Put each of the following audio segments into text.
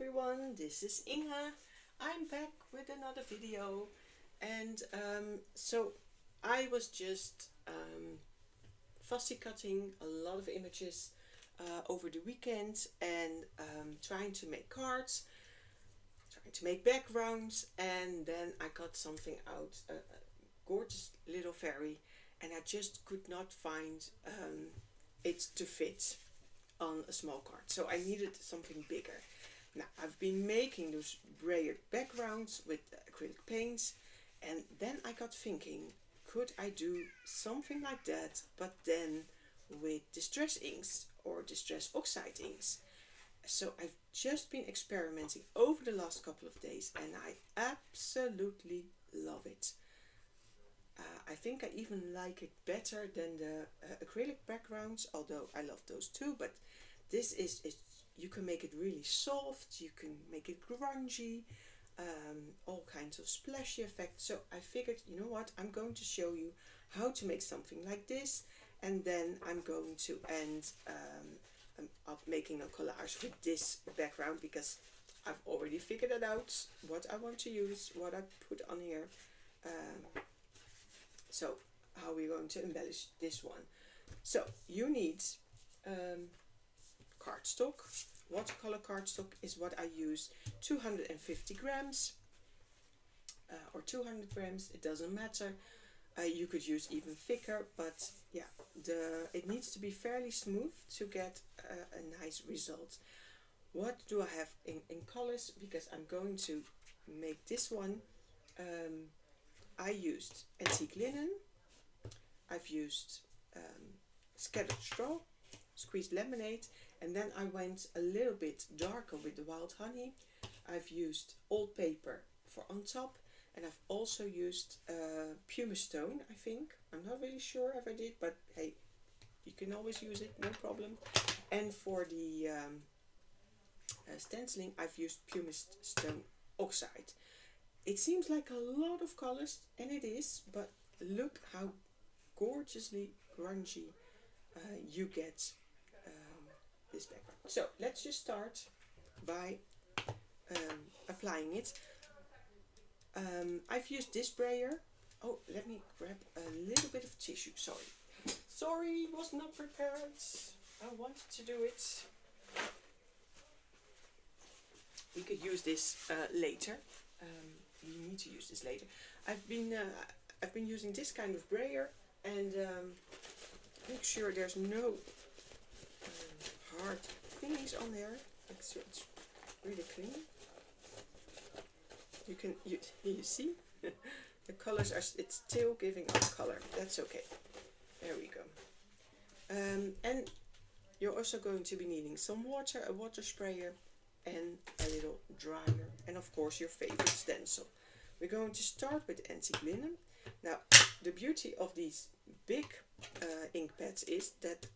everyone, this is Inge. I'm back with another video, and so I was just fussy cutting a lot of images over the weekend and trying to make cards, trying to make backgrounds, and then I got something out, a gorgeous little fairy, and I just could not find it to fit on a small card, so I needed something bigger. Now I've been making those brayered backgrounds with acrylic paints, and then I got thinking, could I do something like that, but then with distress inks or distress oxide inks? So I've just been experimenting over the last couple of days, and I absolutely love it. I think I even like it better than the acrylic backgrounds, although I love those too, but this is you can make it really soft, you can make it grungy, all kinds of splashy effects. So I figured, you know what, I'm going to show you how to make something like this, and then I'm going to end up making a collage with this background, because I've already figured it out, what I want to use, what I put on here. So how we're going to embellish this one. So you need cardstock. Watercolor cardstock is what I use, 250 grams or 200 grams, it doesn't matter. You could use even thicker, but yeah, it needs to be fairly smooth to get a nice result. What do I have in colors? Because I'm going to make this one. I used antique linen, I've used scattered straw, squeezed lemonade, and then I went a little bit darker with the wild honey. I've used old paper for on top, and I've also used pumice stone, I think. I'm not really sure if I did, but hey, you can always use it, no problem. And for the stenciling, I've used pumice stone oxide. It seems like a lot of colors, and it is, but look how gorgeously grungy you get this background. So let's just start by applying it. I've used this brayer. Oh, let me grab a little bit of tissue. Sorry, was not prepared. I wanted to do it. We could use this later. We need to use this later. I've been using this kind of brayer, and make sure there's no hard thingies on there. Make sure it's really clean. You see the colors are, it's still giving us color. That's okay. There we go. And you're also going to be needing some water, a water sprayer, and a little dryer, and of course your favorite stencil. We're going to start with antique linen. Now the beauty of these big ink pads is that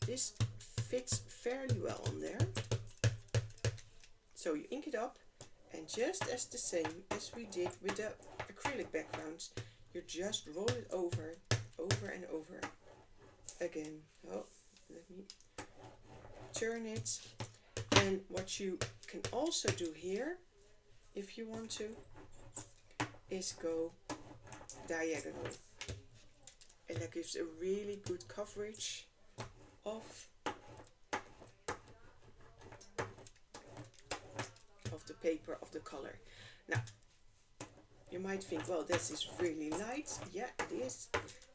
this fits fairly well on there. So you ink it up, and just as the same as we did with the acrylic backgrounds, you just roll it over and over again. Oh, let me turn it. And what you can also do here, if you want to, is go diagonal, and that gives a really good coverage of the paper, of the color. Now you might think, well, this is really light. Yeah, it is,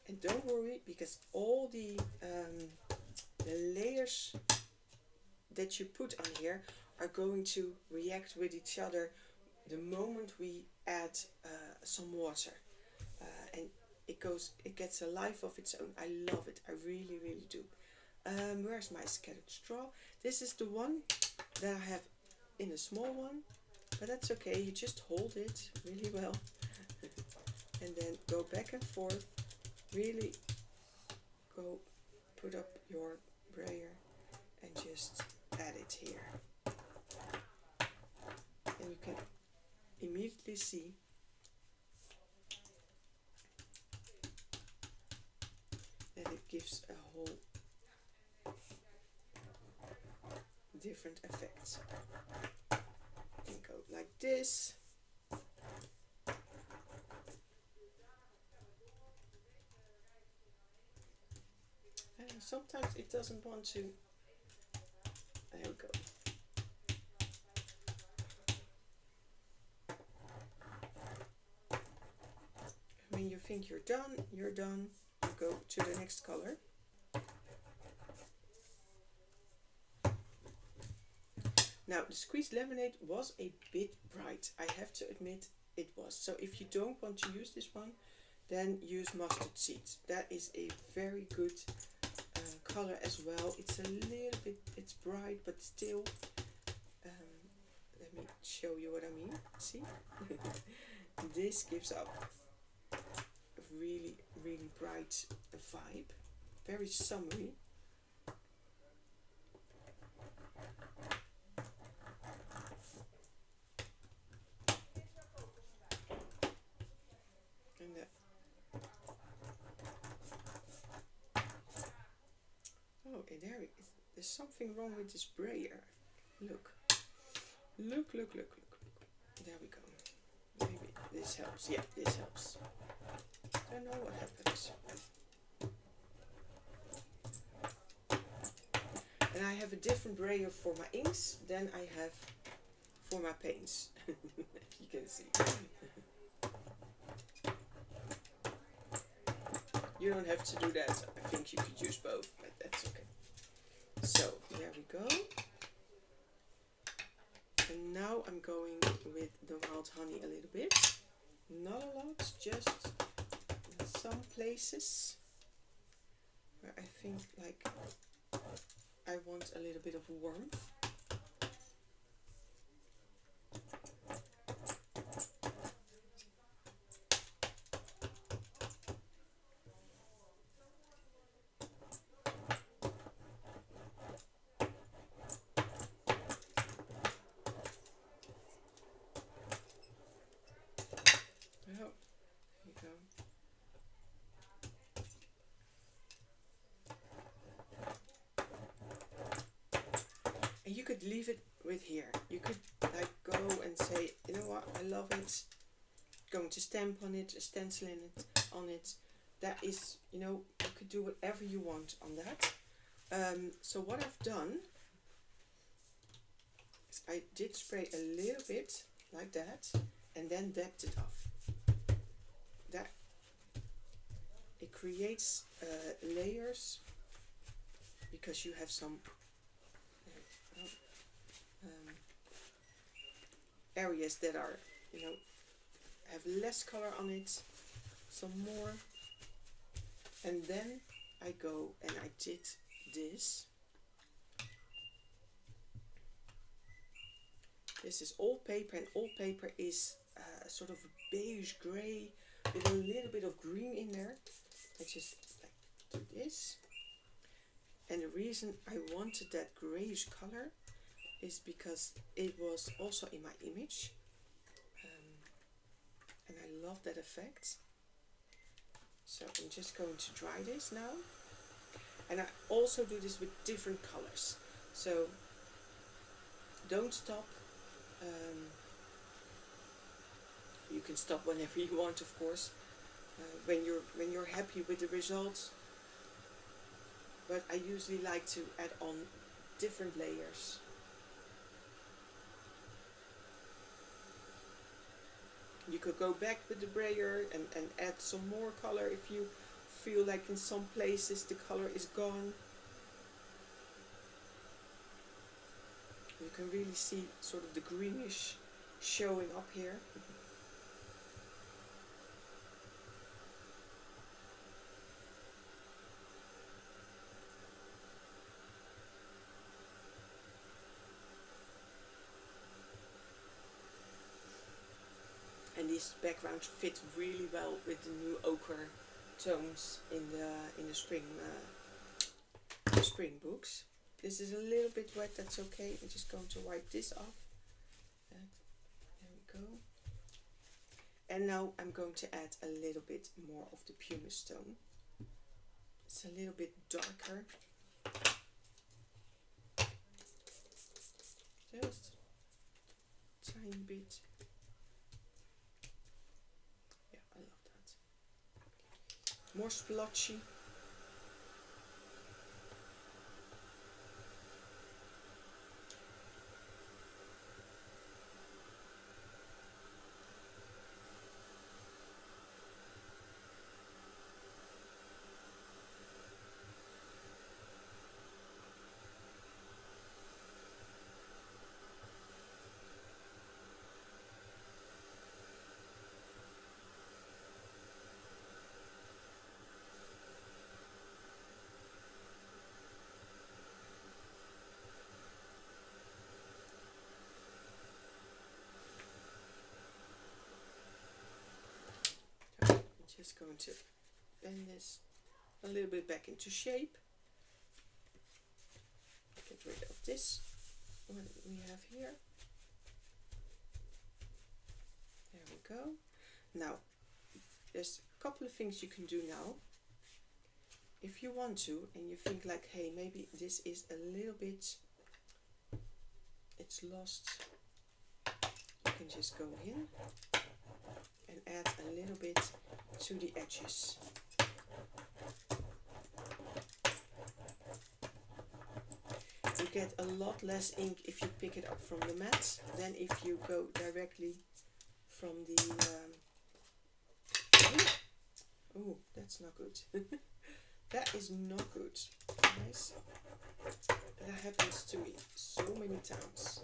and don't worry, because all the layers that you put on here are going to react with each other the moment we add some water, and it gets a life of its own. I love it, I really do. Where's my scattered straw? This is the one that I have in a small one, but that's okay, you just hold it really well and then go back and forth, really go put up your brayer and just add it here, and you can immediately see that it gives a whole different effect. can go like this. And sometimes it doesn't want to. There we go. When you think you're done, you're done. You go to the next color. Now the squeezed laminate was a bit bright, I have to admit it was. So if you don't want to use this one, then use mustard seeds. That is a very good color as well. It's a little bit, it's bright, but still, let me show you what I mean. See? This gives up a really, really bright vibe, very summery. Oh, there it is. There's something wrong with this brayer. Look. Look, look, look, look, look. There we go. Maybe this helps. Yeah, this helps. I don't know what happens. And I have a different brayer for my inks than I have for my paints. You can see. You don't have to do that. I think you could use both, but that's okay. So, there we go. And now I'm going with the wild honey a little bit. Not a lot, just in some places where I think like I want a little bit of warmth. And you could leave it with here. You could like go and say, you know what, I love it. Going to stamp on it, stencil on it. That is, you know, you could do whatever you want on that. So what I've done is I did spray a little bit like that and then dabbed it off. That it creates layers because you have some areas that are, you know, have less color on it, some more, and then I go and I did this. This is all paper, and all paper is sort of beige grey with a little bit of green in there. I just like do this, and the reason I wanted that greyish color is because it was also in my image, and I love that effect. So I'm just going to dry this now, and I also do this with different colors, so don't stop. You can stop whenever you want, of course, when you're happy with the results, but I usually like to add on different layers. You could go back with the brayer and add some more color if you feel like in some places the color is gone. You can really see sort of the greenish showing up here. And these backgrounds fit really well with the new ochre tones in the spring books. This is a little bit wet, that's okay. I'm just going to wipe this off. There we go. And now I'm going to add a little bit more of the pumice stone. It's a little bit darker. Just tiny tiny bit. Yeah, I love that. More splotchy. Just going to bend this a little bit back into shape. Get rid of this what we have here. There we go. Now there's a couple of things you can do now. If you want to and you think like, hey, maybe this is a little bit, it's lost, you can just go in and add a little bit to the edges. You get a lot less ink if you pick it up from the mat than if you go directly from the oh, that's not good. That is not good, guys. That happens to me so many times.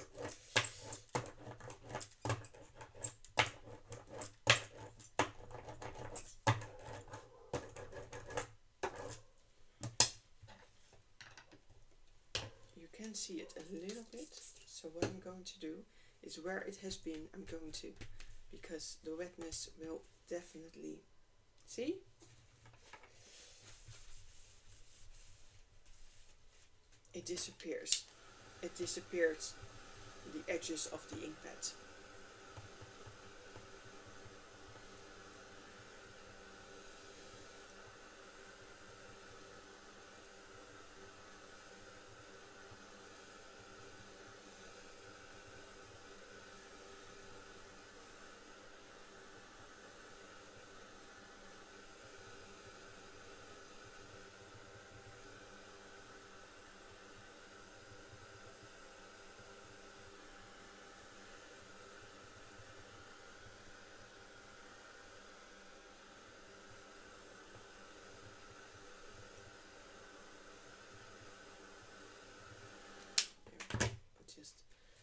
You can see it a little bit, so what I'm going to do is where it has been, I'm going to, because the wetness will definitely, see? It disappears. It disappears the edges of the ink pad.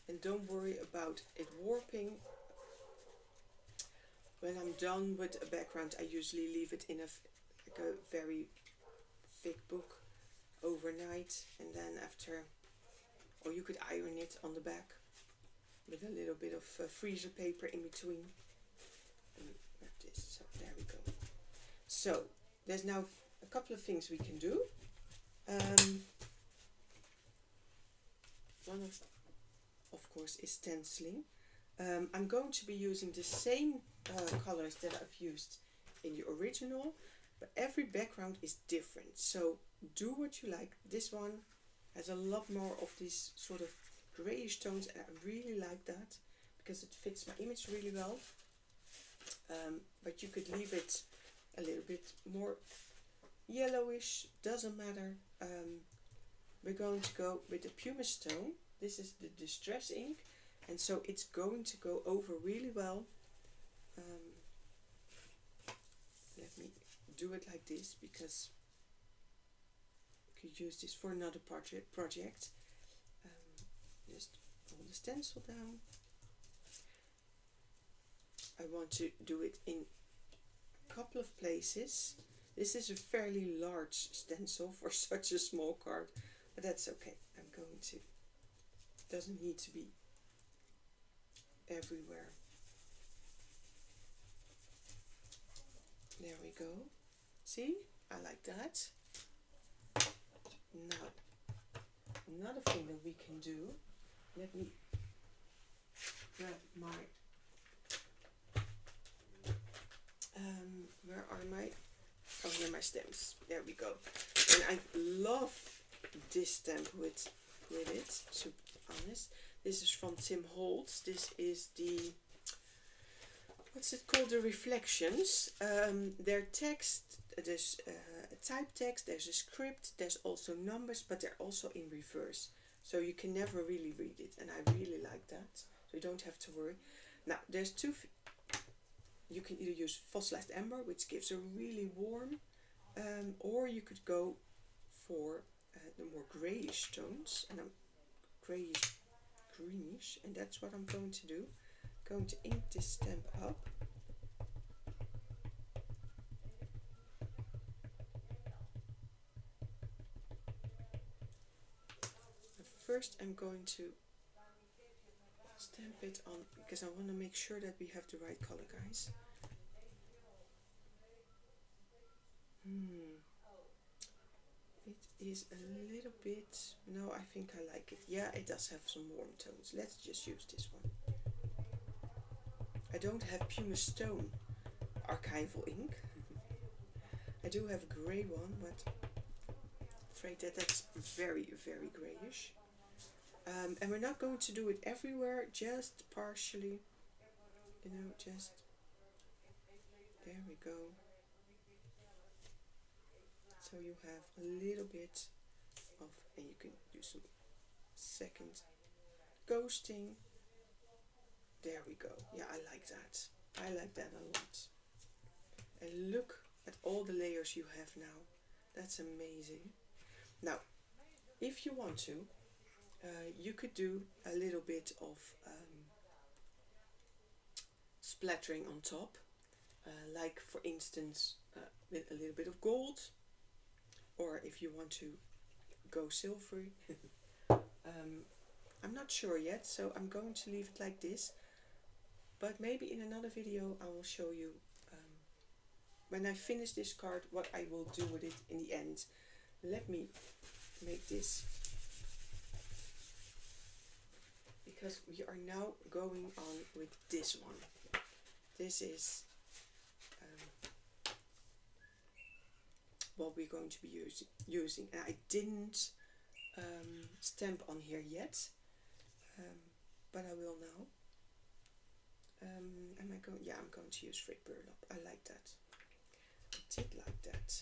And don't worry about it warping. When I'm done with a background, I usually leave it in like a very thick book overnight, and then after, or you could iron it on the back with a little bit of freezer paper in between. And wrap this. So there we go. So there's now a couple of things we can do. One of course is stenciling. I'm going to be using the same colors that I've used in the original, but every background is different, so do what you like. This one has a lot more of these sort of grayish tones, and I really like that because it fits my image really well. But you could leave it a little bit more yellowish, doesn't matter. We're going to go with the pumice stone. This is the distress ink, and so it's going to go over really well. Let me do it like this because you could use this for another project. Just hold the stencil down. I want to do it in a couple of places. This is a fairly large stencil for such a small card, but that's okay. I'm going to, doesn't need to be everywhere. There we go. See? I like that. Now, another thing that we can do, let me grab my, where are my, oh, here are my stamps. There we go. And I love this stamp with it, to be honest. This is from Tim Holtz. This is the, what's it called, the reflections. Their text, there's type text, there's a script, there's also numbers, but they're also in reverse, so you can never really read it, and I really like that, so you don't have to worry. Now there's two, you can either use fossilized amber, which gives a really warm, or you could go for the more grayish tones, and I'm grayish greenish, and that's what I'm going to do. I'm going to ink this stamp up. First I'm going to stamp it on, because I want to make sure that we have the right color, guys. It is a little bit, no, I think I like it. Yeah, it does have some warm tones. Let's just use this one. I don't have pumice stone archival ink. I do have a grey one, but I'm afraid that that's very, very grayish. And we're not going to do it everywhere, just partially, you know, just, there we go. So you have a little bit of, and you can do some second ghosting. There we go. Yeah, I like that. I like that a lot. And look at all the layers you have now. That's amazing. Now, if you want to, you could do a little bit of splattering on top, like for instance with a little bit of gold, or if you want to go silvery. I'm not sure yet, so I'm going to leave it like this, but maybe in another video I will show you when I finish this card what I will do with it in the end. Let me make this, because we are now going on with this one. This is what we're going to be using. And I didn't stamp on here yet, but I will now. Am I going? Yeah, I'm going to use Frick Burlap. I like that. I did like that.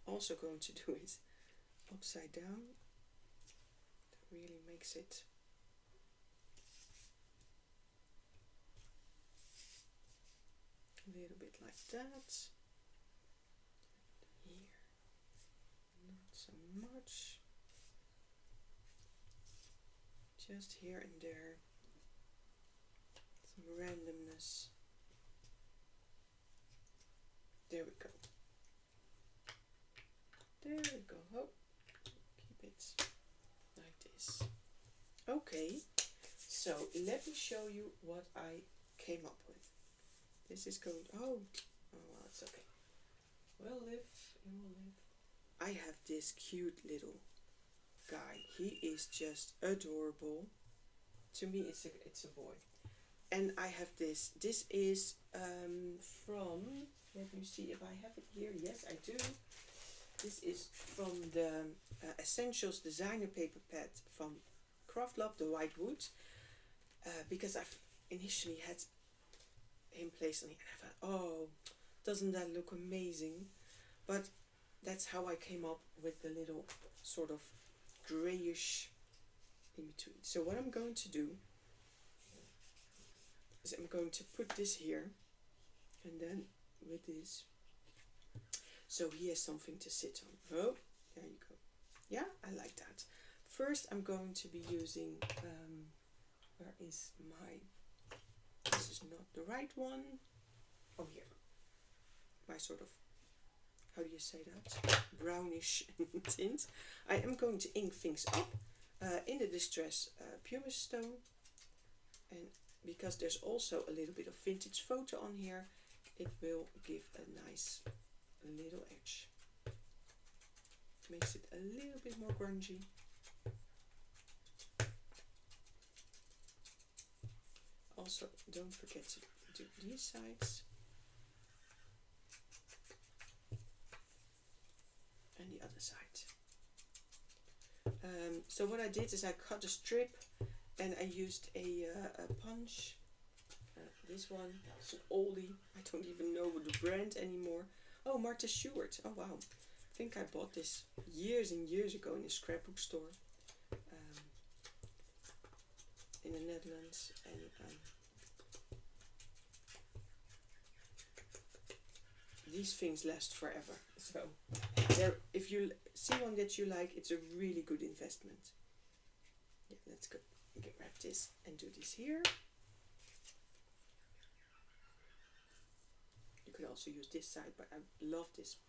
Also going to do it upside down. That really makes it a little bit like that. Here, not so much. Just here and there. Some randomness. There we go. There we go. Oh, keep it like this. Okay, so let me show you what I came up with. This is going, oh well, it's okay. We'll live, it will live. I have this cute little guy. He is just adorable. To me, it's a boy. And I have this. This is from, let me see if I have it here. Yes, I do. This is from the Essentials Designer Paper Pad from Craft Lab, the white wood. Because I've initially had him placed on here, and I thought, oh, doesn't that look amazing? But that's how I came up with the little sort of grayish in between. So what I'm going to do is I'm going to put this here, and then with this, so he has something to sit on. Oh, there you go. Yeah, I like that. First I'm going to be using, where is my, this is not the right one. Oh, here. My sort of, how do you say that? Brownish tint. I am going to ink things up in the Distress Pumice Stone. And because there's also a little bit of vintage photo on here, it will give a nice little edge. Makes it a little bit more grungy. Also, don't forget to do these sides and the other side. So what I did is I cut a strip and I used a punch. This one, it's an oldie. I don't even know the brand anymore. Oh, Martha Stewart. Oh wow. I think I bought this years and years ago in a scrapbook store in the Netherlands. And these things last forever. So if you see one that you like, it's a really good investment. Yeah, let's go grab this and do this here. You could also use this side, but I love this one.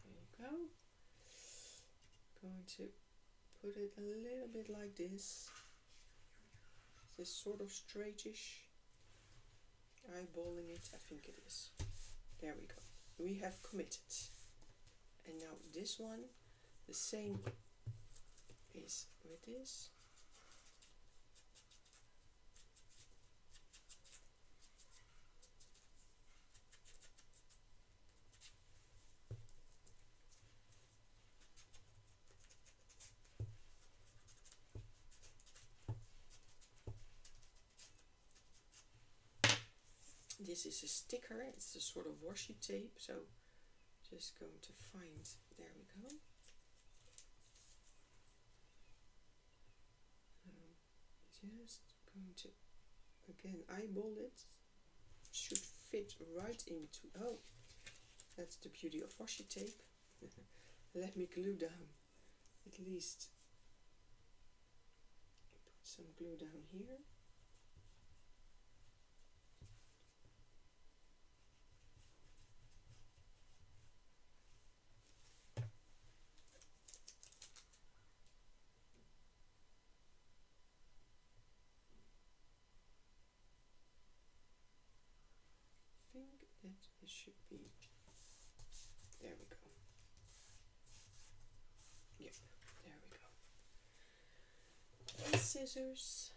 There you go. Going to put it a little bit like this. This sort of straightish. Eyeballing it, I think it is. There we go. We have committed. And now this one, the same is with this. This is a sticker, it's a sort of washi tape, so just going to find, there we go. Just going to, again, eyeball it. Should fit right into, oh, that's the beauty of washi tape. Let me glue down, at least put some glue down here. I think that it should be, there we go. Yep, there we go. And scissors.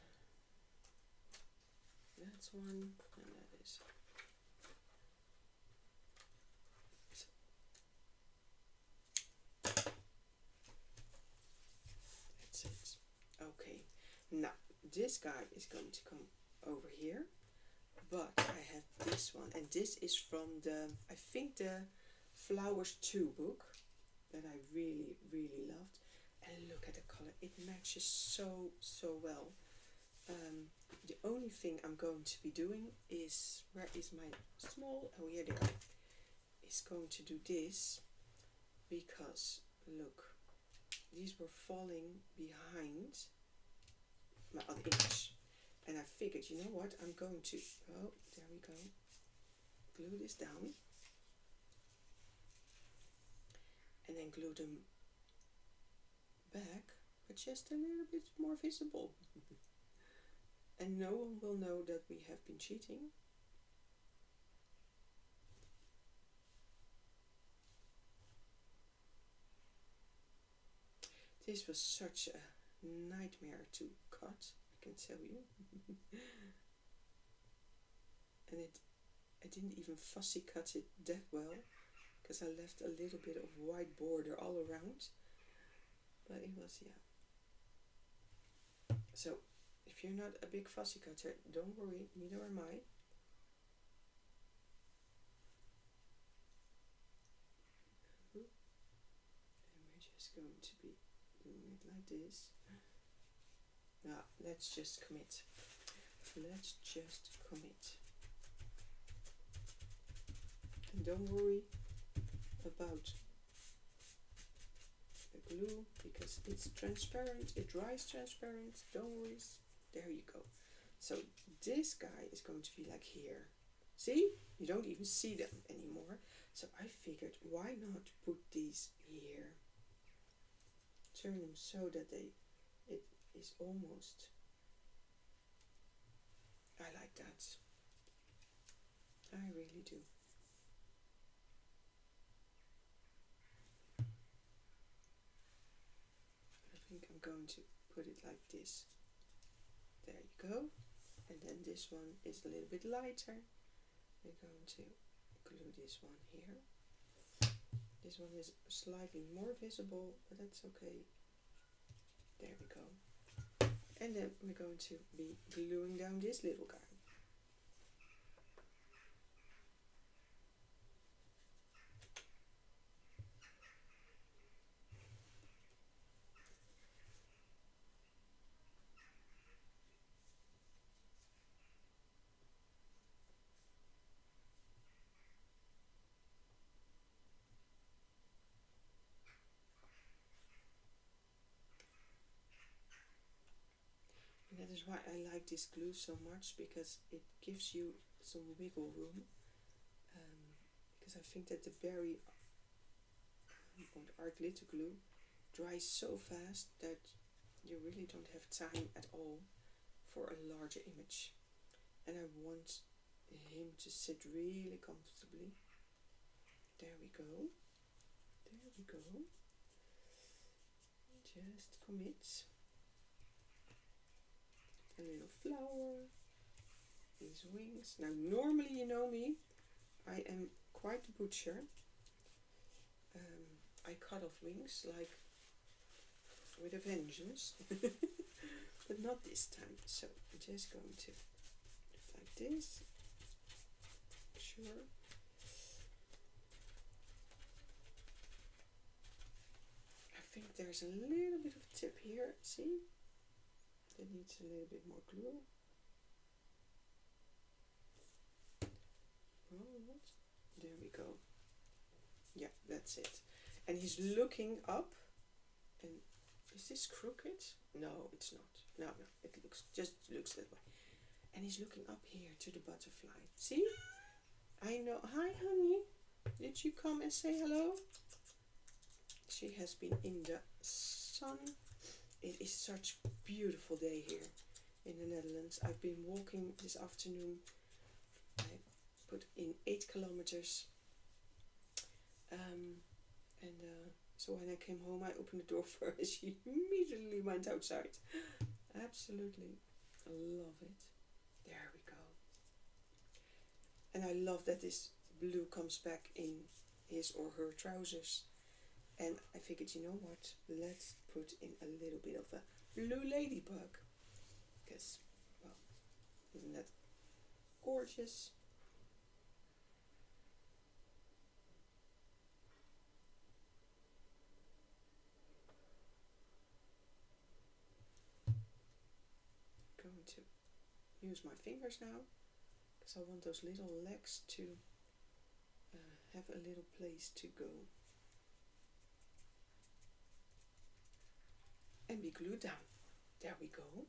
That's one, and that is. That's it. Okay, now this guy is going to come over here, but I have this one, and this is from the, I think the Flowers 2 book that I really, really loved. And look at the color, it matches so well. The only thing I'm going to be doing is, where is my small, oh here they are, is going to do this, because look, these were falling behind my other image, and I figured, you know what, I'm going to, oh there we go, glue this down and then glue them back, but just a little bit more visible. And no one will know that we have been cheating. This was such a nightmare to cut, I can tell you. And I didn't even fussy cut it that well, because I left a little bit of white border all around. But it was, yeah. So if you're not a big fussy cutter, don't worry, neither am I. And we're just going to be doing it like this. Now, let's just commit. Let's just commit. And don't worry about the glue, because it's transparent, it dries transparent, don't worry. There you go. So this guy is going to be like here. See? You don't even see them anymore. So I figured, why not put these here? Turn them so that it is almost, I like that. I really do. I'm going to put it like this. There you go. And then this one is a little bit lighter. We're going to glue this one here. This one is slightly more visible, but that's okay. There we go. And then we're going to be gluing down this little guy. And that is why I like this glue so much, because it gives you some wiggle room. Because I think that the berry or the art glitter glue dries so fast that you really don't have time at all for a larger image. And I want him to sit really comfortably. There we go. There we go. Just commit. A little flower. These wings. Now normally, you know me, I am quite a butcher. I cut off wings like with a vengeance. But not this time. So I'm just going to do it like this. Sure. I think there's a little bit of tip here. See? That needs a little bit more glue. Right. There we go. Yeah, that's it. And he's looking up. And is this crooked? No, it's not. No, it just looks that way. And he's looking up here to the butterfly. See? I know. Hi, honey. Did you come and say hello? She has been in the sun. It is such a beautiful day here in the Netherlands. I've been walking this afternoon. I put in 8 kilometers. So when I came home, I opened the door for her. She immediately went outside. Absolutely love it. There we go. And I love that this blue comes back in his or her trousers. And I figured, you know what? Let's put in a little bit of a blue ladybug. Because, well, isn't that gorgeous? Going to use my fingers now, because I want those little legs to have a little place to go and be glued down. There we go.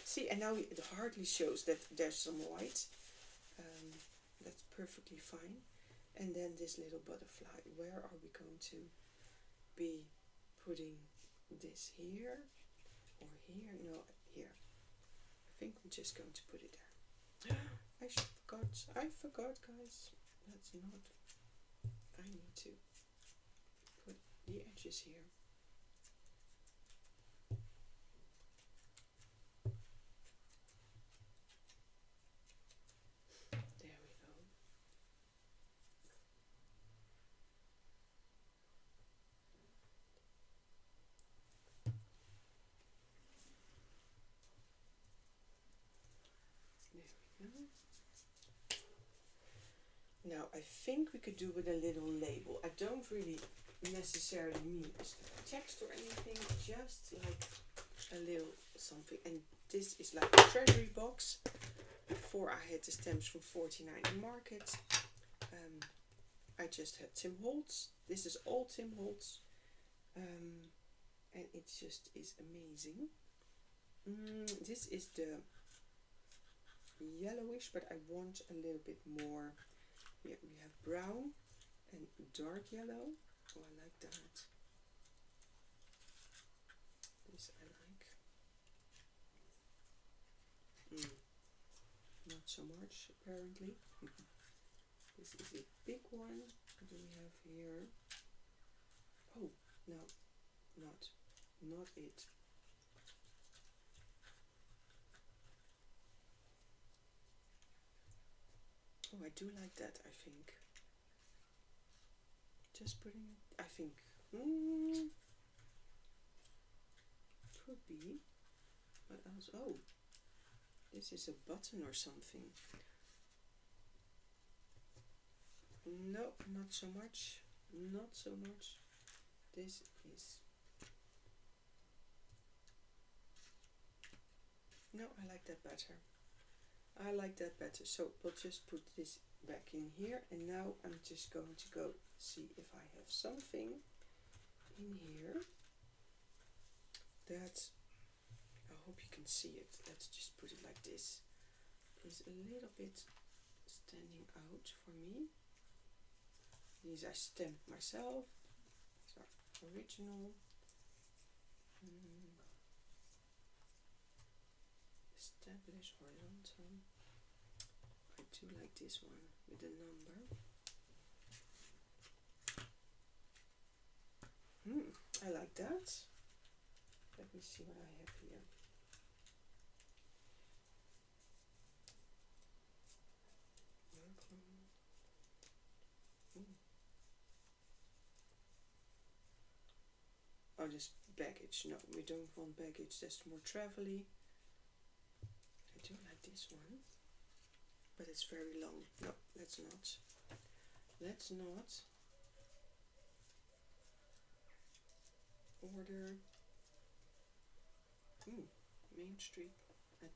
See, and now it hardly shows that there's some white. That's perfectly fine. And then this little butterfly, where are we going to be putting this? Here or here? No, here. I think I'm just going to put it there. I forgot, guys. That's not. I need to put the edges here. There we go. There we go. Now I think we could do with a little label. I don't really necessarily need text or anything, just like a little something. And this is like a treasury box. Before I had the stamps from 49 in Market. I just had Tim Holtz. This is all Tim Holtz. And it just is amazing. This is the yellowish, but I want a little bit more. Here we have brown and dark yellow. Oh, I like that. This I like. Not so much, apparently. This is a big one. What do we have here? Oh, no, not it. Oh, I do like that, I think. Just putting it, I think, could be. What else? Oh, this is a button or something. No, not so much. Not so much. This is... No, I like that better. I like that better. So we'll just put this back in here. And now I'm just going to go see if I have something in here that... I hope you can see it. Let's just put it like this. Is a little bit standing out for me. These I stamped myself. These are original. Establish horizontal. I do like this one with a number. I like that. Let me see what I have here. Oh, this baggage. No, we don't want baggage. That's more travel-y. I do like this one, but it's very long. No, let's not. Let's not order. Main Street. Oh,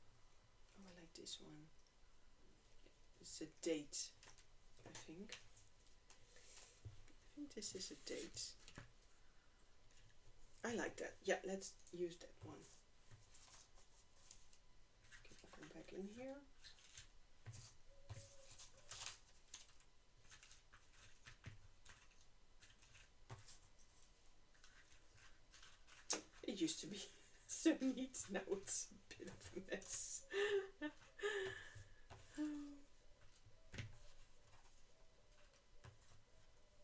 I like this one. It's a date, I think. I think this is a date. I like that. Yeah, let's use that one. Okay, I'll come back in here. It used to be so neat, now it's a bit of a mess.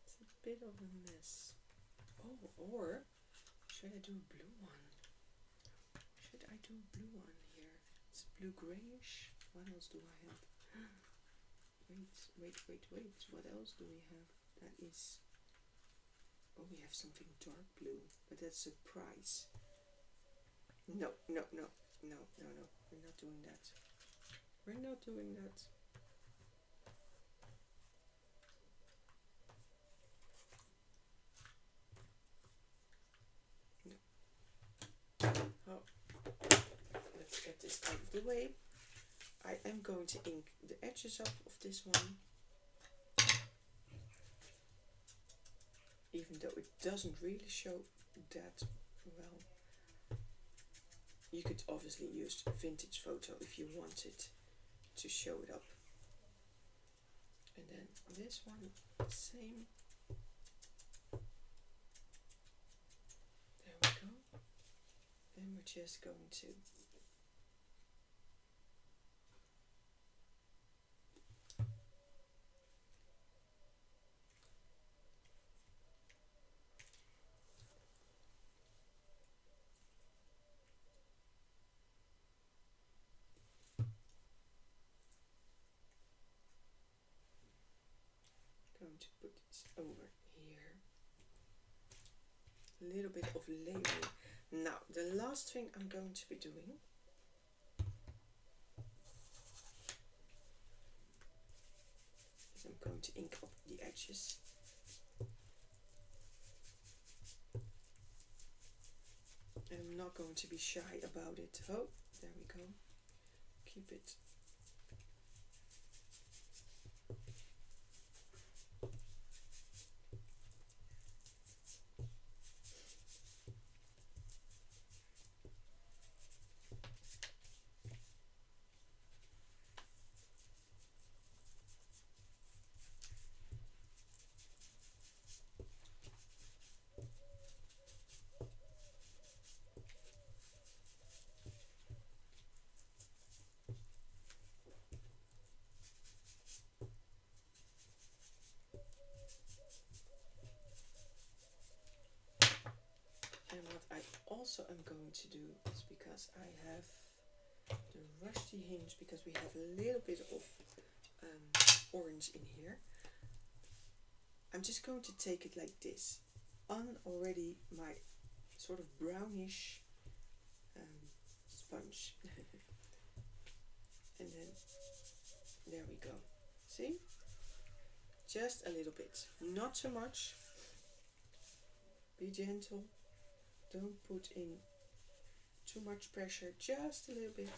It's a bit of a mess. Oh, or should I do a blue one? Should I do a blue one here? It's blue grayish. What else do I have? Wait. What else do we have? That is... Oh, we have something dark blue, but that's a prize. No. We're not doing that. We're not doing that. No. Oh, let's get this out of the way. I am going to ink the edges up of this one. Even though it doesn't really show that well. You could obviously use a vintage photo if you wanted to show it up. And then this one, same. There we go. And we're just going to put this over here. A little bit of layering. Now, the last thing I'm going to be doing is I'm going to ink up the edges. And I'm not going to be shy about it. Oh, there we go. Keep it. And what I also am going to do is, because I have the rusty hinge, because we have a little bit of orange in here. I'm just going to take it like this on already my sort of brownish sponge. And then there we go. See? Just a little bit, not so much. Be gentle. Don't put in too much pressure, just a little bit.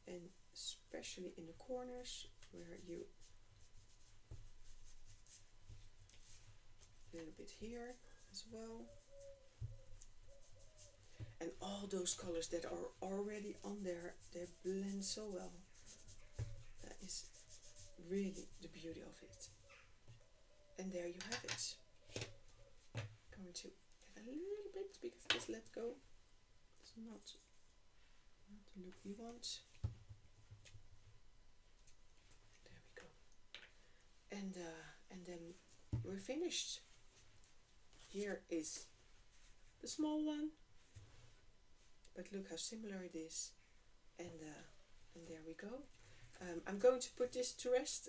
And especially in the corners where you, a little bit here as well. And all those colors that are already on there, they blend so well. That is really the beauty of it. And there you have it. Going to add a little bit because this let go. It's not the look we want. There we go. And then we're finished. Here is the small one, but look how similar it is. And there we go. I'm going to put this to rest.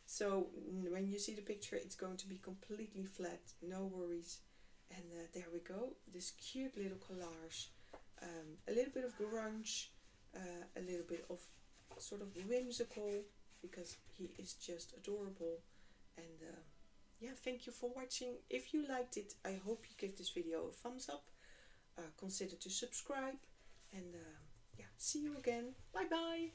So when you see the picture, it's going to be completely flat, no worries. And there we go, this cute little collage. A little bit of grunge, a little bit of sort of whimsical, because he is just adorable. And yeah, thank you for watching. If you liked it, I hope you give this video a thumbs up. Consider to subscribe. And yeah, see you again. Bye bye.